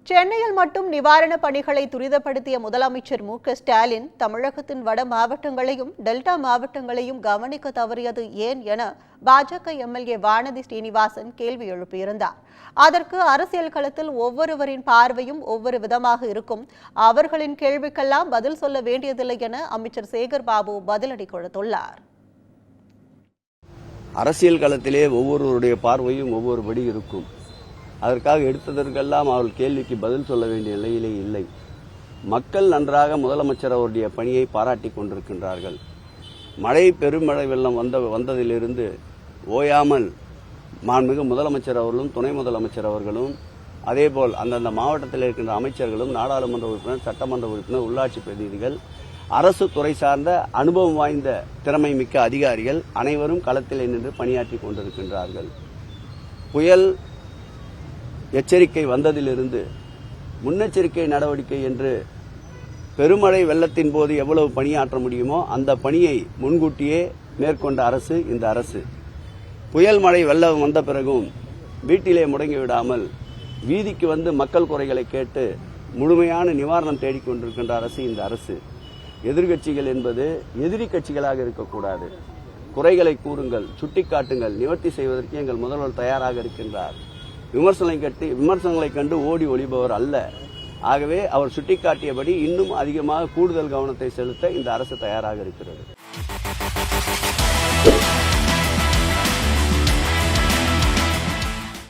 சென்னையில் மட்டும் நிவாரணப் பணிகளை துரிதப்படுத்திய முதலமைச்சர் மு.க.ஸ்டாலின் தமிழகத்தின் வட மாவட்டங்களையும் டெல்டா மாவட்டங்களையும் கவனிக்க தவறியது ஏன் என பாஜக எம்எல்ஏ வானதி ஸ்ரீனிவாசன் கேள்வி எழுப்பியிருந்தார். அதற்கு அரசியல் களத்தில் ஒவ்வொருவரின் பார்வையும் ஒவ்வொரு விதமாக இருக்கும். அவர்களின் கேள்விக்கெல்லாம் பதில் சொல்ல வேண்டியதில்லை என அமைச்சர் சேகர் பாபு பதிலடி கொடுத்துள்ளார். அரசியல் களத்திலே ஒவ்வொருவருடைய பார்வையும் ஒவ்வொருபடி இருக்கும். அதற்காக எடுத்ததற்கெல்லாம் அவர்கள் கேள்விக்கு பதில் சொல்ல வேண்டிய நிலையிலே இல்லை. மக்கள் நன்றாக முதலமைச்சர் அவருடைய பணியை பாராட்டி கொண்டிருக்கின்றார்கள். பெருமழை வெள்ளம் வந்ததிலிருந்து ஓயாமல் மாண்புமிகு முதலமைச்சர் அவர்களும் துணை முதலமைச்சர் அவர்களும் அதேபோல் அந்தந்த மாவட்டத்தில் இருக்கின்ற அமைச்சர்களும் நாடாளுமன்ற உறுப்பினர், சட்டமன்ற உறுப்பினர், உள்ளாட்சி பிரதிநிதிகள், அரசு துறை சார்ந்த அனுபவம் வாய்ந்த திறமை மிக்க அதிகாரிகள் அனைவரும் களத்தில் நின்று பணியாற்றி கொண்டிருக்கின்றார்கள். புயல் எச்சரிக்கை வந்ததிலிருந்து முன்னெச்சரிக்கை நடவடிக்கை என்று பெருமழை வெள்ளத்தின் போது எவ்வளவு பணியாற்ற முடியுமோ அந்த பணியை முன்கூட்டியே மேற்கொண்ட அரசு இந்த அரசு. புயல் மழை வெள்ளம் வந்த பிறகும் வீட்டிலே முடங்கிவிடாமல் வீதிக்கு வந்து மக்கள் குறைகளை கேட்டு முழுமையான நிவாரணம் தேடிக்கொண்டிருக்கின்ற அரசு இந்த அரசு. எதிர்கட்சிகள் என்பது எதிரி கட்சிகளாக இருக்கக்கூடாது. குறைகளை கூறுங்கள், சுட்டிக்காட்டுங்கள், நிவர்த்தி செய்வதற்கு எங்கள் முதல்வர் தயாராக இருக்கின்றார். விமர்சனங்களை கண்டு ஓடி ஒளிபவர் அல்ல. ஆகவே அவர் சுட்டிக்காட்டியபடி இன்னும் அதிகமாக கூடுதல் கவனத்தை செலுத்த இந்த அரசு தயாராக இருக்கிறது.